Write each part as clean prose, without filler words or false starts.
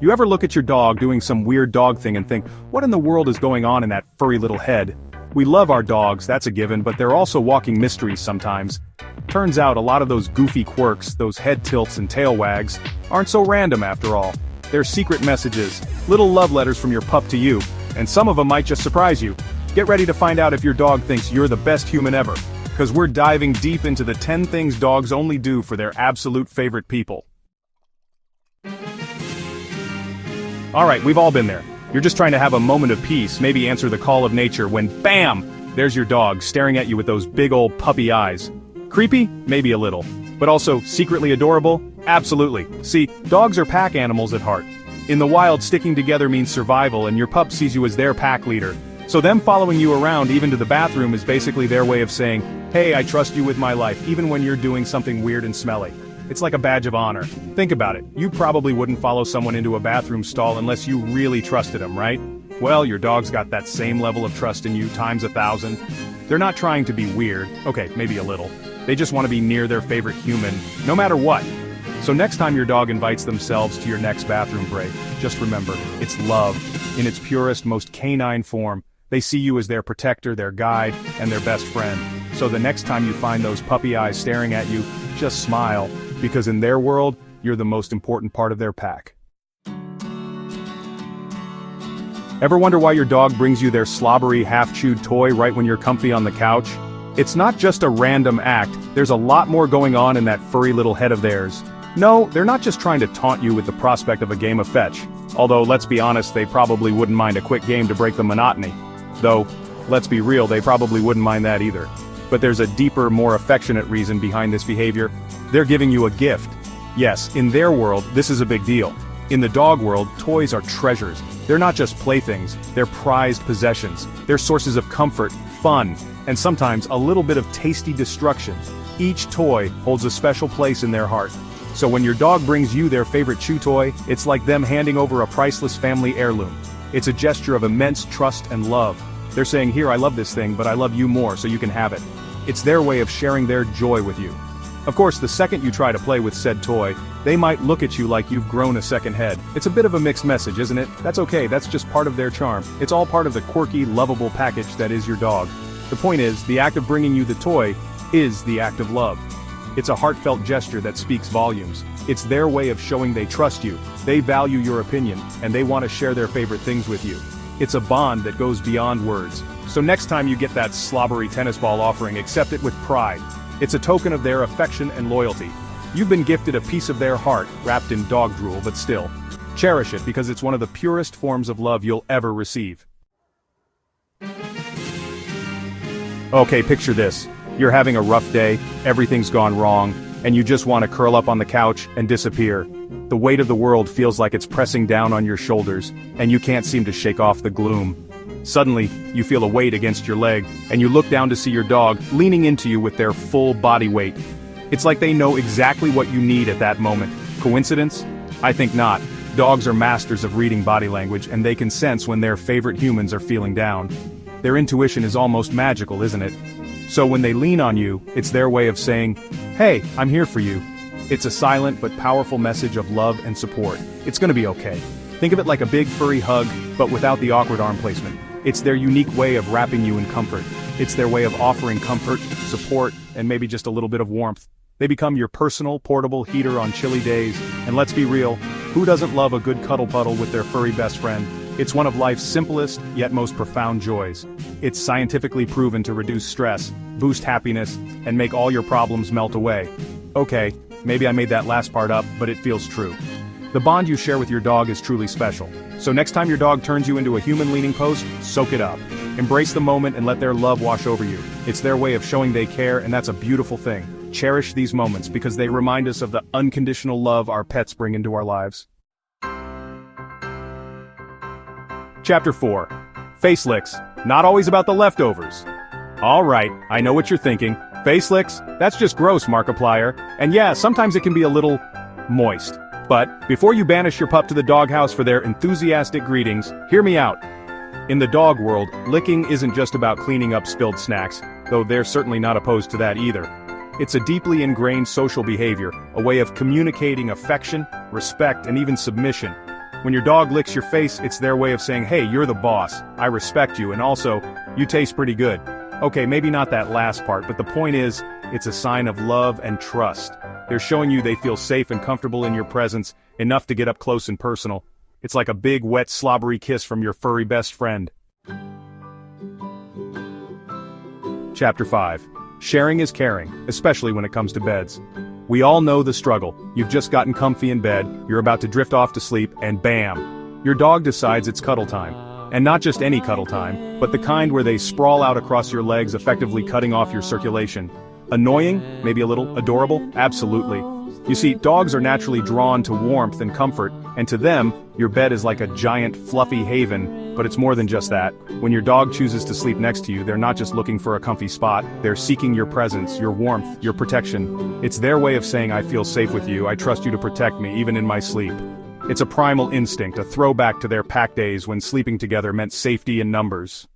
You ever look at your dog doing some weird dog thing and think, what in the world is going on in that furry little head? We love our dogs, that's a given, but they're also walking mysteries sometimes. Turns out a lot of those goofy quirks, those head tilts and tail wags, aren't so random after all. They're secret messages, little love letters from your pup to you, and some of them might just surprise you. Get ready to find out if your dog thinks you're the best human ever, because we're diving deep into the 10 things dogs only do for their absolute favorite people. Alright, we've all been there. You're just trying to have a moment of peace, maybe answer the call of nature, when BAM! There's your dog, staring at you with those big old puppy eyes. Creepy? Maybe a little. But also, secretly adorable? Absolutely. See, dogs are pack animals at heart. In the wild, sticking together means survival, and your pup sees you as their pack leader. So them following you around, even to the bathroom, is basically their way of saying, hey, I trust you with my life, even when you're doing something weird and smelly. It's like a badge of honor. Think about it, you probably wouldn't follow someone into a bathroom stall unless you really trusted them, right? Well, your dog's got that same level of trust in you times 1,000. They're not trying to be weird, okay, maybe a little. They just want to be near their favorite human, no matter what. So next time your dog invites themselves to your next bathroom break, just remember, it's love, in its purest, most canine form. They see you as their protector, their guide, and their best friend. So the next time you find those puppy eyes staring at you, just smile, because in their world, you're the most important part of their pack. Ever wonder why your dog brings you their slobbery, half-chewed toy right when you're comfy on the couch? It's not just a random act, there's a lot more going on in that furry little head of theirs. No, they're not just trying to taunt you with the prospect of a game of fetch. Although, let's be honest, they probably wouldn't mind a quick game to break the monotony. Though, let's be real, they probably wouldn't mind that either. But there's a deeper, more affectionate reason behind this behavior. They're giving you a gift. Yes, in their world, this is a big deal. In the dog world, toys are treasures. They're not just playthings, they're prized possessions. They're sources of comfort, fun, and sometimes a little bit of tasty destruction. Each toy holds a special place in their heart. So when your dog brings you their favorite chew toy, it's like them handing over a priceless family heirloom. It's a gesture of immense trust and love. They're saying, here, I love this thing, but I love you more, so you can have it. It's their way of sharing their joy with you. Of course, the second you try to play with said toy, they might look at you like you've grown a second head. It's a bit of a mixed message, isn't it? That's okay, that's just part of their charm. It's all part of the quirky, lovable package that is your dog. The point is, the act of bringing you the toy is the act of love. It's a heartfelt gesture that speaks volumes. It's their way of showing they trust you, they value your opinion, and they want to share their favorite things with you. It's a bond that goes beyond words. So next time you get that slobbery tennis ball offering, accept it with pride. It's a token of their affection and loyalty. You've been gifted a piece of their heart, wrapped in dog drool, but still. Cherish it because it's one of the purest forms of love you'll ever receive. Okay, picture this. You're having a rough day, everything's gone wrong, and you just want to curl up on the couch and disappear. The weight of the world feels like it's pressing down on your shoulders, and you can't seem to shake off the gloom. Suddenly, you feel a weight against your leg, and you look down to see your dog leaning into you with their full body weight. It's like they know exactly what you need at that moment. Coincidence? I think not. Dogs are masters of reading body language, and they can sense when their favorite humans are feeling down. Their intuition is almost magical, isn't it? So when they lean on you, it's their way of saying, hey, I'm here for you. It's a silent but powerful message of love and support. It's gonna be okay. Think of it like a big furry hug, but without the awkward arm placement. It's their unique way of wrapping you in comfort. It's their way of offering comfort, support, and maybe just a little bit of warmth. They become your personal, portable heater on chilly days, and let's be real, who doesn't love a good cuddle puddle with their furry best friend? It's one of life's simplest, yet most profound joys. It's scientifically proven to reduce stress, boost happiness, and make all your problems melt away. Okay, maybe I made that last part up, but it feels true. The bond you share with your dog is truly special. So next time your dog turns you into a human leaning post, soak it up. Embrace the moment and let their love wash over you. It's their way of showing they care, and that's a beautiful thing. Cherish these moments because they remind us of the unconditional love our pets bring into our lives. Chapter 4. Face licks. Not always about the leftovers. Alright, I know what you're thinking. Face licks? That's just gross, Markiplier. And yeah, sometimes it can be a little moist. But, before you banish your pup to the doghouse for their enthusiastic greetings, hear me out. In the dog world, licking isn't just about cleaning up spilled snacks, though they're certainly not opposed to that either. It's a deeply ingrained social behavior, a way of communicating affection, respect, and even submission. When your dog licks your face, it's their way of saying, hey, you're the boss, I respect you, and also, you taste pretty good. Okay, maybe not that last part, but the point is, it's a sign of love and trust. They're showing you they feel safe and comfortable in your presence, enough to get up close and personal. It's like a big, wet, slobbery kiss from your furry best friend. Chapter 5. Sharing is caring, especially when it comes to beds. We all know the struggle. You've just gotten comfy in bed, you're about to drift off to sleep, and bam! Your dog decides it's cuddle time. And not just any cuddle time, but the kind where they sprawl out across your legs, effectively cutting off your circulation. Annoying? Maybe a little. Adorable? Absolutely. You see, dogs are naturally drawn to warmth and comfort, and to them, your bed is like a giant, fluffy haven, but it's more than just that. When your dog chooses to sleep next to you, they're not just looking for a comfy spot, they're seeking your presence, your warmth, your protection. It's their way of saying, I feel safe with you, I trust you to protect me, even in my sleep. It's a primal instinct, a throwback to their pack days when sleeping together meant safety in numbers.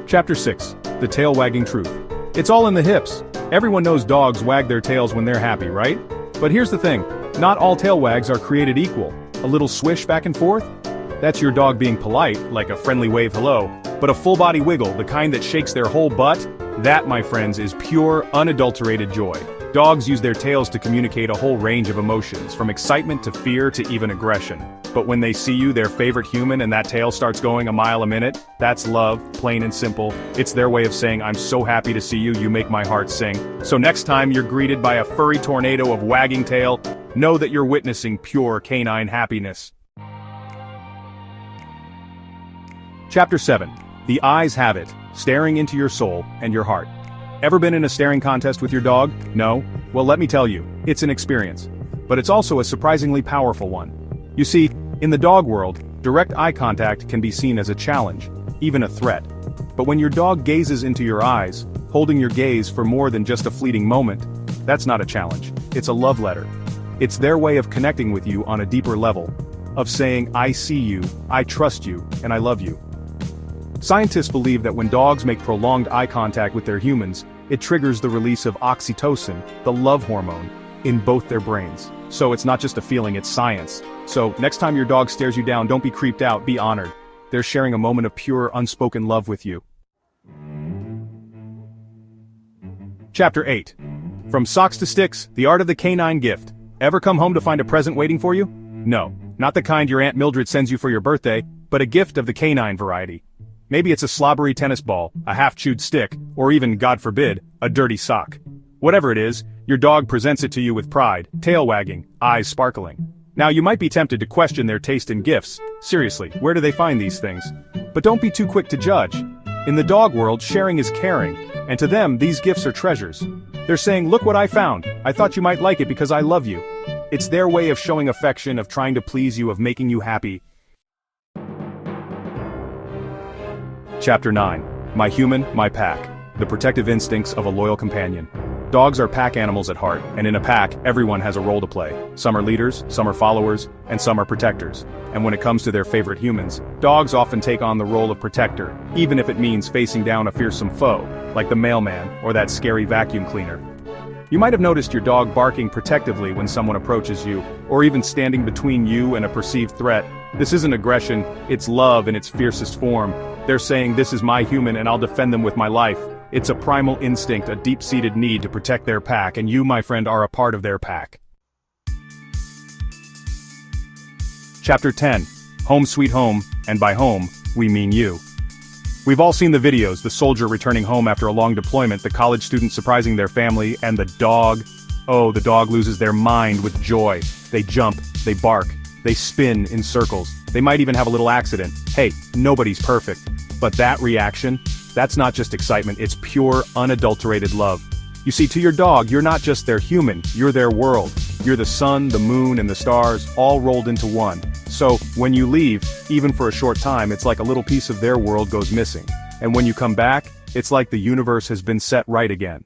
Chapter 6. The Tail Wagging Truth. It's all in the hips. Everyone knows dogs wag their tails when they're happy, right? But here's the thing, not all tail wags are created equal. A little swish back and forth? That's your dog being polite, like a friendly wave hello. But a full body wiggle, the kind that shakes their whole butt, that, my friends, is pure, unadulterated joy. Dogs use their tails to communicate a whole range of emotions, from excitement to fear to even aggression. But when they see you, their favorite human, and that tail starts going a mile a minute, that's love, plain and simple. It's their way of saying, I'm so happy to see you, you make my heart sing. So next time you're greeted by a furry tornado of wagging tail, know that you're witnessing pure canine happiness. Chapter 7. The Eyes Have It, Staring into Your Soul and Your Heart. Ever been in a staring contest with your dog? No? Well, let me tell you, it's an experience. But it's also a surprisingly powerful one. You see, in the dog world, direct eye contact can be seen as a challenge, even a threat. But when your dog gazes into your eyes, holding your gaze for more than just a fleeting moment, that's not a challenge, it's a love letter. It's their way of connecting with you on a deeper level, of saying, I see you, I trust you, and I love you. Scientists believe that when dogs make prolonged eye contact with their humans, it triggers the release of oxytocin, the love hormone, in both their brains. So it's not just a feeling, it's science. So, next time your dog stares you down, don't be creeped out, be honored. They're sharing a moment of pure, unspoken love with you. Chapter 8. From Socks to Sticks, The Art of the Canine Gift. Ever come home to find a present waiting for you? No, not the kind your Aunt Mildred sends you for your birthday, but a gift of the canine variety. Maybe it's a slobbery tennis ball, a half-chewed stick, or even, God forbid, a dirty sock. Whatever it is, your dog presents it to you with pride, tail wagging, eyes sparkling. Now you might be tempted to question their taste in gifts. Seriously, where do they find these things? But don't be too quick to judge. In the dog world, sharing is caring, and to them, these gifts are treasures. They're saying, look what I found, I thought you might like it because I love you. It's their way of showing affection, of trying to please you, of making you happy. Chapter 9. My Human, My Pack. The Protective Instincts of a Loyal Companion. Dogs are pack animals at heart, and in a pack, everyone has a role to play. Some are leaders, some are followers, and some are protectors. And when it comes to their favorite humans, dogs often take on the role of protector, even if it means facing down a fearsome foe, like the mailman or that scary vacuum cleaner. You might have noticed your dog barking protectively when someone approaches you, or even standing between you and a perceived threat. This isn't aggression, it's love in its fiercest form. They're saying, this is my human and I'll defend them with my life. It's a primal instinct, a deep-seated need to protect their pack, and you, my friend, are a part of their pack. Chapter 10. Home Sweet Home, and by home, we mean you. We've all seen the videos, the soldier returning home after a long deployment, the college student surprising their family, and the dog. Oh, the dog loses their mind with joy. They jump, they bark, they spin in circles. They might even have a little accident. Hey, nobody's perfect. But that reaction, that's not just excitement, it's pure, unadulterated love. You see, to your dog, you're not just their human, you're their world. You're the sun, the moon, and the stars, all rolled into one. So, when you leave, even for a short time, it's like a little piece of their world goes missing. And when you come back, it's like the universe has been set right again.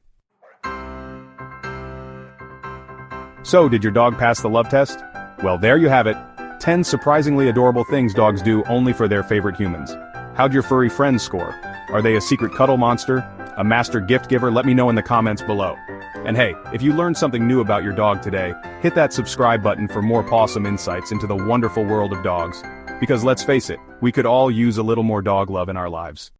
So, did your dog pass the love test? Well, there you have it. 10 surprisingly adorable things dogs do only for their favorite humans. How'd your furry friends score? Are they a secret cuddle monster? A master gift giver? Let me know in the comments below. And hey, if you learned something new about your dog today, hit that subscribe button for more pawsome insights into the wonderful world of dogs. Because let's face it, we could all use a little more dog love in our lives.